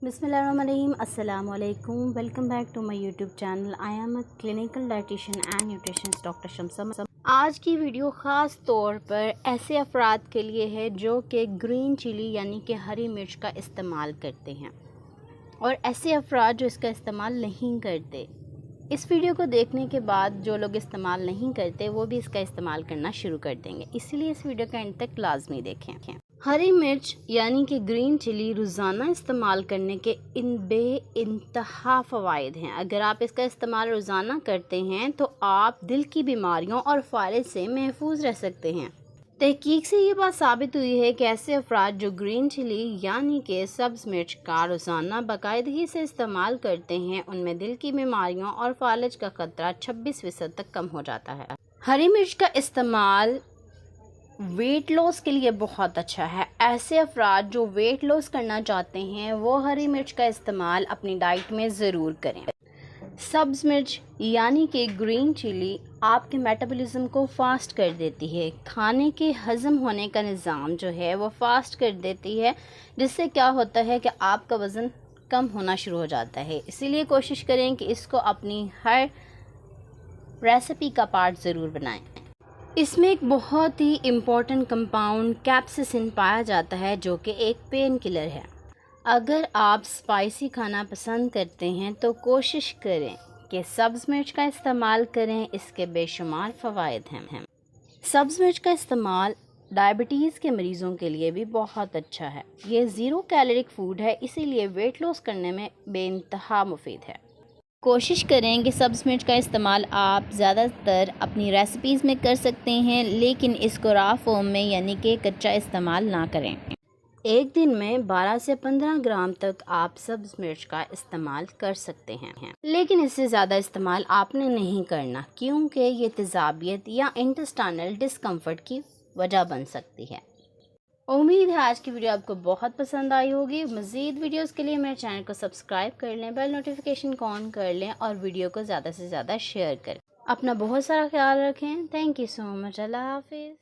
Bismillahirrahmanirrahim. Assalamu alaikum. Welcome back to my YouTube channel. I am a clinical dietitian and nutritionist Dr. Shamsa. آج کی video خاص طور پر ایسے افراد کے لیے ہے جو کہ گرین چلی یعنی کہ ہری مرچ کا استعمال کرتے ہیں اور ایسے افراد جو اس کا استعمال نہیں کرتے. اس ویڈیو کو دیکھنے کے بعد جو لوگ استعمال نہیں کرتے وہ بھی اس کا استعمال کرنا شروع کر دیں گے. اسی لیے اس ویڈیو کا اینڈ تک لازمی دیکھیں. ہری مرچ یعنی کہ گرین چلی روزانہ استعمال کرنے کے بے انتہا فوائد ہیں. اگر آپ اس کا استعمال روزانہ کرتے ہیں تو آپ دل کی بیماریوں اور فالج سے محفوظ رہ سکتے ہیں. تحقیق سے یہ بات ثابت ہوئی ہے کہ ایسے افراد جو گرین چلی یعنی کہ سبز مرچ کا روزانہ باقاعدگی سے استعمال کرتے ہیں ان میں دل کی بیماریوں اور فالج کا خطرہ 26% تک کم ہو جاتا ہے. ہری مرچ کا استعمال ویٹ لاس کے لیے بہت اچھا ہے. ایسے افراد جو ویٹ لاس کرنا چاہتے ہیں وہ ہری مرچ کا استعمال اپنی ڈائٹ میں ضرور کریں. سبز مرچ یعنی کہ گرین چلی آپ کے میٹابولزم کو فاسٹ کر دیتی ہے. کھانے کے ہضم ہونے کا نظام جو ہے وہ فاسٹ کر دیتی ہے جس سے کیا ہوتا ہے کہ آپ کا وزن کم ہونا شروع ہو جاتا ہے. اسی لیے کوشش کریں کہ اس کو اپنی ہر ریسیپی کا پارٹ ضرور بنائیں. اس میں ایک بہت ہی امپورٹنٹ کمپاؤنڈ کیپسیسن پایا جاتا ہے جو کہ ایک پین کلر ہے. اگر آپ اسپائسی کھانا پسند کرتے ہیں تو کوشش کریں کہ سبز مرچ کا استعمال کریں. اس کے بے شمار فوائد ہیں. سبز مرچ کا استعمال ڈائبٹیز کے مریضوں کے لیے بھی بہت اچھا ہے. یہ 0 کیلورک فوڈ ہے اسی لیے ویٹ لاس کرنے میں بے انتہا مفید ہے. کوشش کریں کہ سبز مرچ کا استعمال آپ زیادہ تر اپنی ریسیپیز میں کر سکتے ہیں لیکن اس کو را فارم میں یعنی کہ کچا استعمال نہ کریں. ایک دن میں 12 سے 15 گرام تک آپ سبز مرچ کا استعمال کر سکتے ہیں لیکن اس سے زیادہ استعمال آپ نے نہیں کرنا کیونکہ یہ تیزابیت یا انٹسٹائنل ڈسکمفرٹ کی وجہ بن سکتی ہے. امید ہے آج کی ویڈیو آپ کو بہت پسند آئی ہوگی. مزید ویڈیوز کے لیے میرے چینل کو سبسکرائب کر لیں, بیل نوٹیفیکیشن کو آن کر لیں اور ویڈیو کو زیادہ سے زیادہ شیئر کریں. اپنا بہت سارا خیال رکھیں. تھینک یو سو مچ. اللہ حافظ.